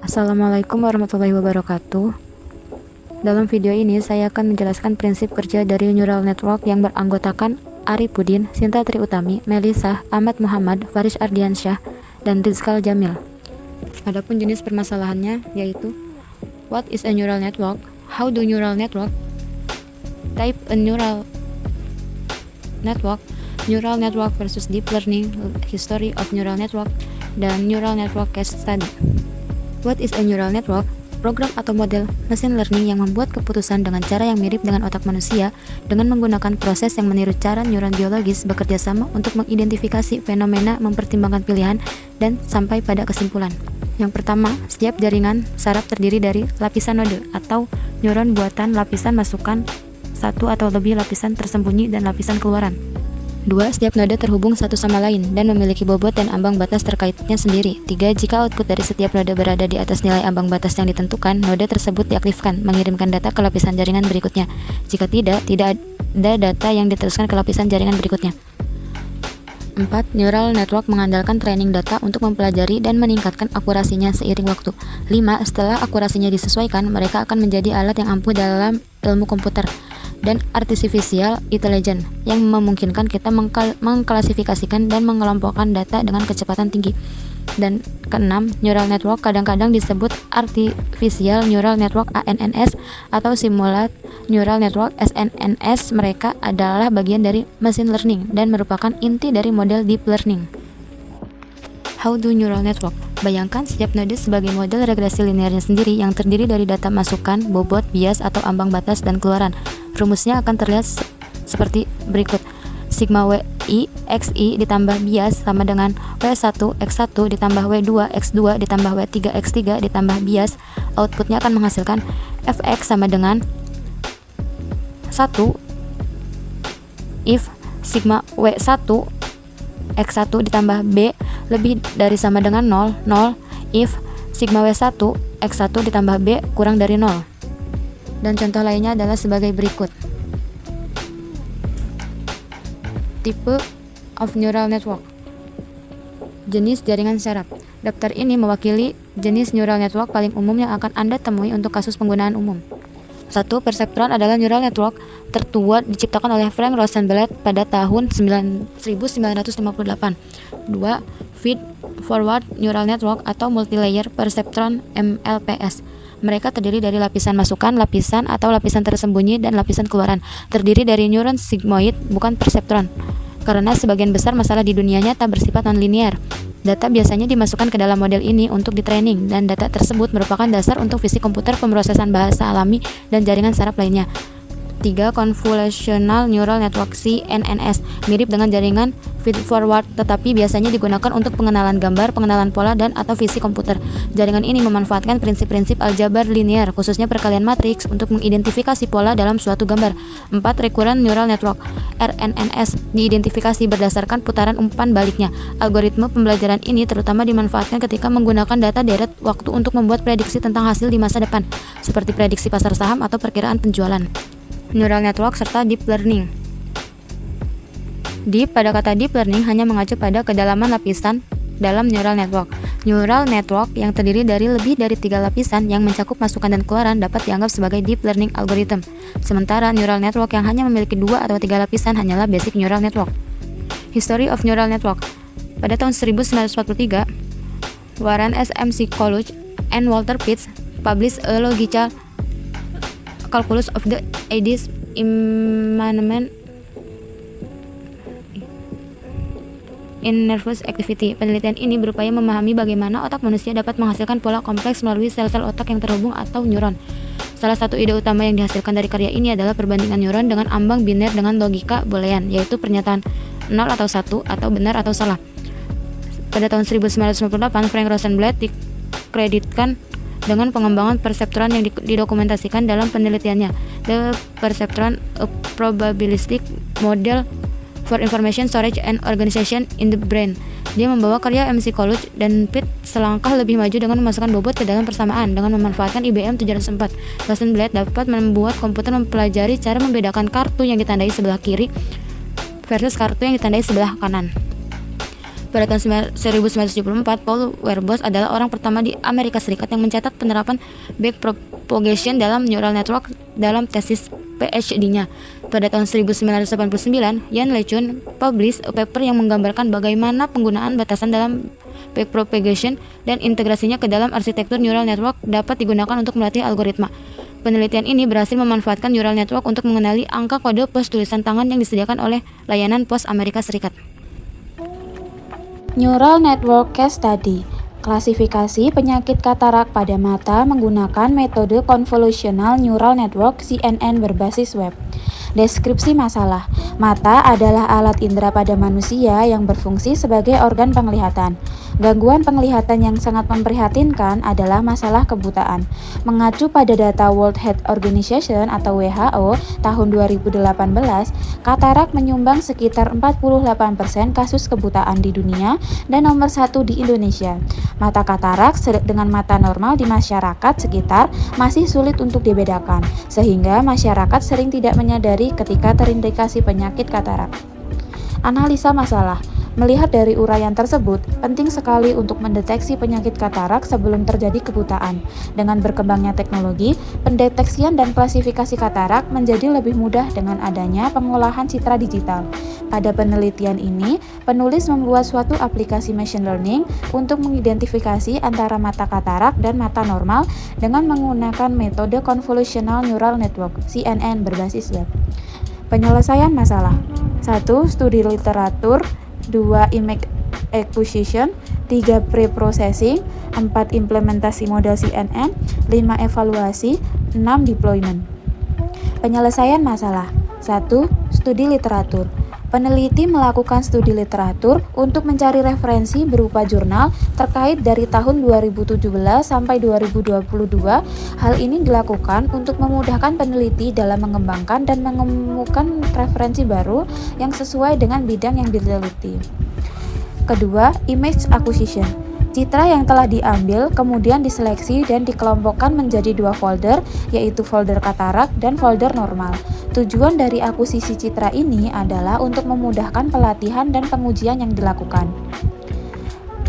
Assalamualaikum warahmatullahi wabarakatuh. Dalam video ini saya akan menjelaskan prinsip kerja dari neural network yang beranggotakan Arifudin, Sinta Triutami, Melisa, Ahmad Muhammad, Faris Ardiansyah, dan Rizkal Jamil. Adapun jenis permasalahannya yaitu what is a neural network, how do neural network, type a neural network versus deep learning, history of neural network, dan neural network case study. What is a neural network? Program atau model machine learning yang membuat keputusan dengan cara yang mirip dengan otak manusia dengan menggunakan proses yang meniru cara neuron biologis bekerja sama untuk mengidentifikasi fenomena, mempertimbangkan pilihan, dan sampai pada kesimpulan. Yang pertama, setiap jaringan saraf terdiri dari lapisan node atau neuron buatan, lapisan masukan, satu atau lebih lapisan tersembunyi, dan lapisan keluaran. 2. Setiap node terhubung satu sama lain dan memiliki bobot dan ambang batas terkaitnya sendiri. 3. Jika output dari setiap node berada di atas nilai ambang batas yang ditentukan, node tersebut diaktifkan, mengirimkan data ke lapisan jaringan berikutnya. Jika tidak ada data yang diteruskan ke lapisan jaringan berikutnya. 4. Neural network mengandalkan training data untuk mempelajari dan meningkatkan akurasinya seiring waktu. 5. Setelah akurasinya disesuaikan, mereka akan menjadi alat yang ampuh dalam ilmu komputer dan artificial intelligence yang memungkinkan kita mengklasifikasikan dan mengelompokkan data dengan kecepatan tinggi. Dan keenam, neural network kadang-kadang disebut artificial neural network ANNS atau simulate neural network SNNS. Mereka adalah bagian dari machine learning dan merupakan inti dari model deep learning. How do neural network? Bayangkan setiap node sebagai model regresi linearnya sendiri yang terdiri dari data masukan, bobot, bias atau ambang batas, dan keluaran. Rumusnya akan terlihat seperti berikut. Sigma WI XI ditambah bias sama dengan W1 X1 ditambah W2 X2 ditambah W3 X3 ditambah bias. Outputnya akan menghasilkan Fx sama dengan 1 if sigma W1 X1 ditambah B lebih dari sama dengan 0 if sigma W1 X1 ditambah B kurang dari 0. Dan contoh lainnya adalah sebagai berikut. Tipe of neural network. Jenis jaringan saraf. Daftar ini mewakili jenis neural network paling umum yang akan Anda temui untuk kasus penggunaan umum. 1. Perceptron adalah neural network tertua diciptakan oleh Frank Rosenblatt pada tahun 1958. 2. Feed forward neural network atau multilayer perceptron MLPS. Mereka terdiri dari lapisan masukan, lapisan atau lapisan tersembunyi, dan lapisan keluaran. Terdiri dari neuron sigmoid, bukan perseptron. Karena sebagian besar masalah di dunia nyata bersifat non-linear. Data biasanya dimasukkan ke dalam model ini untuk di-training, dan data tersebut merupakan dasar untuk fisik komputer, pemrosesan bahasa alami, dan jaringan saraf lainnya. 3. Convolutional Neural Network CNNS mirip dengan jaringan feed-forward, tetapi biasanya digunakan untuk pengenalan gambar, pengenalan pola, dan atau fisik komputer. Jaringan ini memanfaatkan prinsip-prinsip aljabar linear, khususnya perkalian matriks, untuk mengidentifikasi pola dalam suatu gambar. 4. Recurrent Neural Network RNNS diidentifikasi berdasarkan putaran umpan baliknya. Algoritma pembelajaran ini terutama dimanfaatkan ketika menggunakan data deret waktu untuk membuat prediksi tentang hasil di masa depan, seperti prediksi pasar saham atau perkiraan penjualan. Neural network serta deep learning. Deep pada kata deep learning hanya mengacu pada kedalaman lapisan dalam neural network. Neural network yang terdiri dari lebih dari 3 lapisan yang mencakup masukan dan keluaran dapat dianggap sebagai deep learning algorithm. Sementara neural network yang hanya memiliki 2 atau 3 lapisan hanyalah basic neural network. History of neural network. Pada tahun 1943, Warren S. MC Coolidge and Walter Pitts published a logical calculus of the Addis immanent in nervous activity. Penelitian ini berupaya memahami bagaimana otak manusia dapat menghasilkan pola kompleks melalui sel-sel otak yang terhubung atau neuron. Salah satu ide utama yang dihasilkan dari karya ini adalah perbandingan neuron dengan ambang biner dengan logika boolean, yaitu pernyataan 0 atau 1 atau benar atau salah. Pada tahun 1998, Frank Rosenblatt dikreditkan dengan pengembangan perseptron yang didokumentasikan dalam penelitiannya, The Perceptron, a Probabilistic Model for Information Storage and Organization in the Brain. Dia membawa karya MC Coolidge dan Pitt selangkah lebih maju dengan memasukkan bobot ke dalam persamaan dengan memanfaatkan IBM 704. Rosenblatt dapat membuat komputer mempelajari cara membedakan kartu yang ditandai sebelah kiri versus kartu yang ditandai sebelah kanan. Pada tahun 1974, Paul Werbos adalah orang pertama di Amerika Serikat yang mencatat penerapan backpropagation dalam neural network dalam tesis PhD-nya. Pada tahun 1989, Yan LeCun publish a paper yang menggambarkan bagaimana penggunaan batasan dalam backpropagation dan integrasinya ke dalam arsitektur neural network dapat digunakan untuk melatih algoritma. Penelitian ini berhasil memanfaatkan neural network untuk mengenali angka kode pos tulisan tangan yang disediakan oleh layanan pos Amerika Serikat. Neural Network Case Study. Klasifikasi penyakit katarak pada mata menggunakan metode Convolutional Neural Network CNN berbasis web. Deskripsi masalah. Mata adalah alat indera pada manusia yang berfungsi sebagai organ penglihatan. Gangguan penglihatan yang sangat memprihatinkan adalah masalah kebutaan. Mengacu pada data World Health Organization atau WHO tahun 2018, katarak menyumbang sekitar 48% kasus kebutaan di dunia dan nomor 1 di Indonesia. Mata katarak dengan mata normal di masyarakat sekitar masih sulit untuk dibedakan, sehingga masyarakat sering tidak menyadari ketika terindikasi penyakit katarak. Analisa masalah. Melihat dari uraian tersebut, penting sekali untuk mendeteksi penyakit katarak sebelum terjadi kebutaan. Dengan berkembangnya teknologi, pendeteksian dan klasifikasi katarak menjadi lebih mudah dengan adanya pengolahan citra digital. Pada penelitian ini, penulis membuat suatu aplikasi machine learning untuk mengidentifikasi antara mata katarak dan mata normal dengan menggunakan metode Convolutional Neural Network (CNN) berbasis web. Penyelesaian masalah. 1. Studi literatur. 2. Image acquisition. 3. Pre-processing. 4. Implementasi model CNN. 5. Evaluasi. 6. Deployment. Penyelesaian masalah. 1. Studi literatur. Peneliti melakukan studi literatur untuk mencari referensi berupa jurnal terkait dari tahun 2017 sampai 2022. Hal ini dilakukan untuk memudahkan peneliti dalam mengembangkan dan menemukan referensi baru yang sesuai dengan bidang yang diteliti. Kedua, image acquisition. Citra yang telah diambil kemudian diseleksi dan dikelompokkan menjadi 2 folder, yaitu folder katarak dan folder normal. Tujuan dari akuisisi citra ini adalah untuk memudahkan pelatihan dan pengujian yang dilakukan.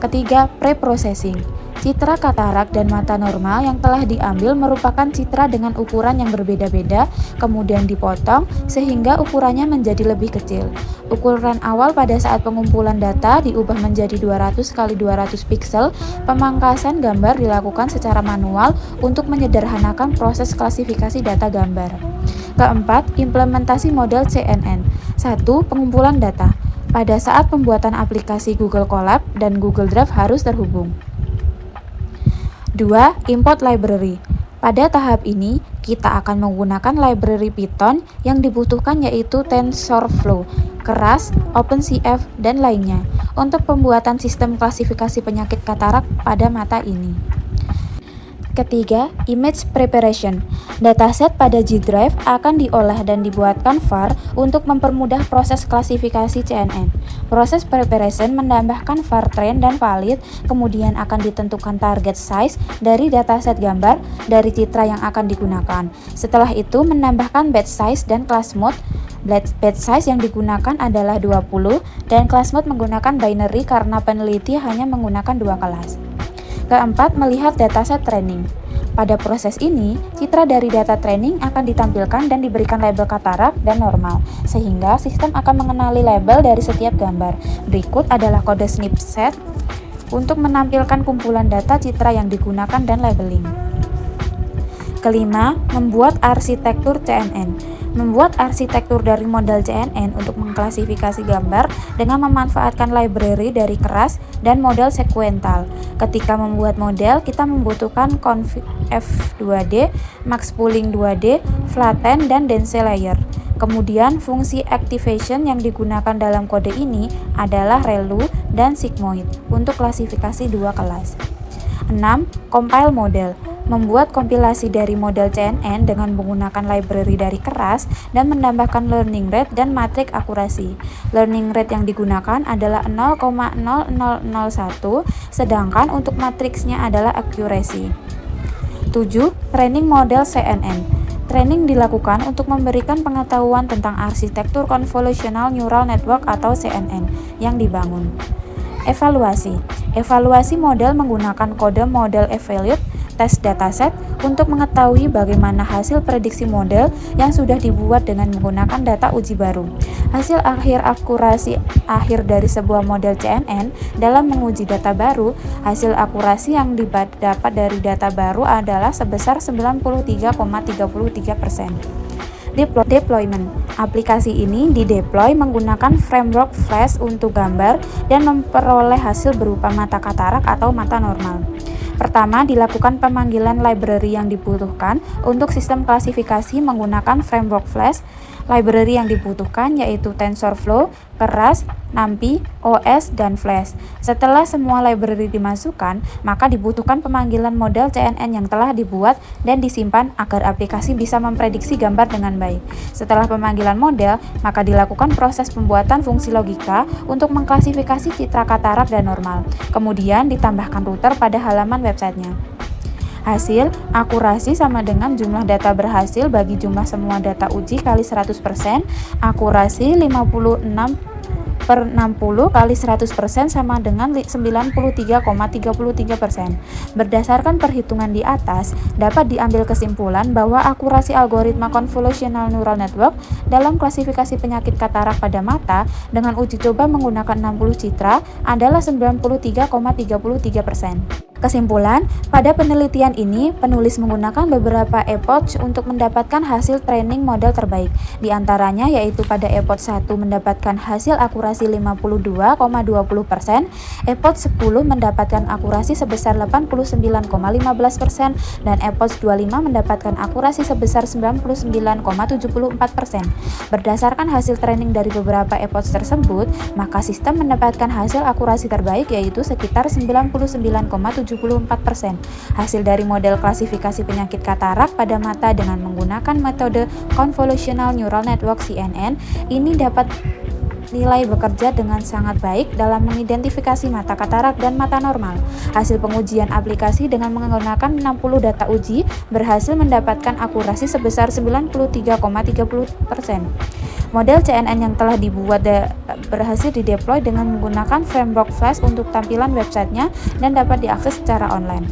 Ketiga, pre-processing. Citra katarak dan mata normal yang telah diambil merupakan citra dengan ukuran yang berbeda-beda, kemudian dipotong sehingga ukurannya menjadi lebih kecil. Ukuran awal pada saat pengumpulan data diubah menjadi 200 x 200 piksel. Pemangkasan gambar dilakukan secara manual untuk menyederhanakan proses klasifikasi data gambar. Keempat, implementasi model CNN. 1. Pengumpulan data. Pada saat pembuatan aplikasi Google Colab dan Google Drive harus terhubung. 2. Import library. Pada tahap ini, kita akan menggunakan library Python yang dibutuhkan yaitu TensorFlow, Keras, OpenCV, dan lainnya untuk pembuatan sistem klasifikasi penyakit katarak pada mata ini. Ketiga, image preparation. Dataset pada G Drive akan diolah dan dibuatkan VAR untuk mempermudah proses klasifikasi CNN. Proses preparation menambahkan VAR train dan valid, kemudian akan ditentukan target size dari dataset gambar dari citra yang akan digunakan. Setelah itu menambahkan batch size dan class mode. Batch size yang digunakan adalah 20 dan class mode menggunakan binary karena peneliti hanya menggunakan 2 kelas. Keempat, melihat dataset training. Pada proses ini, citra dari data training akan ditampilkan dan diberikan label katarak dan normal, sehingga sistem akan mengenali label dari setiap gambar. Berikut adalah kode snippet untuk menampilkan kumpulan data citra yang digunakan dan labeling. Kelima, membuat arsitektur CNN. Membuat arsitektur dari model CNN untuk mengklasifikasi gambar dengan memanfaatkan library dari Keras dan model sekuental. Ketika membuat model, kita membutuhkan conv F2D, max pooling 2D, flatten, dan dense layer. Kemudian, fungsi activation yang digunakan dalam kode ini adalah ReLU dan sigmoid untuk klasifikasi 2 kelas. 6. Compile model. Membuat kompilasi dari model CNN dengan menggunakan library dari Keras dan menambahkan learning rate dan matrik akurasi. Learning rate yang digunakan adalah 0,0001, sedangkan untuk matriksnya adalah accuracy. 7. Training model CNN. Training dilakukan untuk memberikan pengetahuan tentang arsitektur Convolutional Neural Network atau CNN yang dibangun. Evaluasi. Evaluasi model menggunakan kode model evaluate test dataset untuk mengetahui bagaimana hasil prediksi model yang sudah dibuat dengan menggunakan data uji baru. Hasil akurasi akhir dari sebuah model CNN dalam menguji data baru, hasil akurasi yang didapat dari data baru adalah sebesar 93,33%. Deployment. Aplikasi ini dideploy menggunakan framework Flash untuk gambar dan memperoleh hasil berupa mata katarak atau mata normal. Pertama, dilakukan pemanggilan library yang dibutuhkan untuk sistem klasifikasi menggunakan framework Flash. Library yang dibutuhkan yaitu TensorFlow, Keras, NumPy, OS, dan Flash. Setelah semua library dimasukkan, maka dibutuhkan pemanggilan model CNN yang telah dibuat dan disimpan agar aplikasi bisa memprediksi gambar dengan baik. Setelah pemanggilan model, maka dilakukan proses pembuatan fungsi logika untuk mengklasifikasi citra katarak dan normal. Kemudian ditambahkan router pada halaman websitenya. Hasil, akurasi sama dengan jumlah data berhasil bagi jumlah semua data uji kali 100%, akurasi 56/60 kali 100% sama dengan 93,33%. Berdasarkan perhitungan di atas, dapat diambil kesimpulan bahwa akurasi algoritma convolutional neural network dalam klasifikasi penyakit katarak pada mata dengan uji coba menggunakan 60 citra adalah 93,33%. Kesimpulan, pada penelitian ini, penulis menggunakan beberapa epoch untuk mendapatkan hasil training model terbaik. Di antaranya yaitu pada epoch 1 mendapatkan hasil akurasi 52,20%, epoch 10 mendapatkan akurasi sebesar 89,15%, dan epoch 25 mendapatkan akurasi sebesar 99,74%. Berdasarkan hasil training dari beberapa epoch tersebut, maka sistem mendapatkan hasil akurasi terbaik yaitu sekitar 99,74%. Hasil dari model klasifikasi penyakit katarak pada mata dengan menggunakan metode Convolutional Neural Network CNN ini dapat nilai bekerja dengan sangat baik dalam mengidentifikasi mata katarak dan mata normal. Hasil pengujian aplikasi dengan menggunakan 60 data uji berhasil mendapatkan akurasi sebesar 93,30%. Model CNN yang telah dibuat berhasil dideploy dengan menggunakan framework Flash untuk tampilan websitenya dan dapat diakses secara online.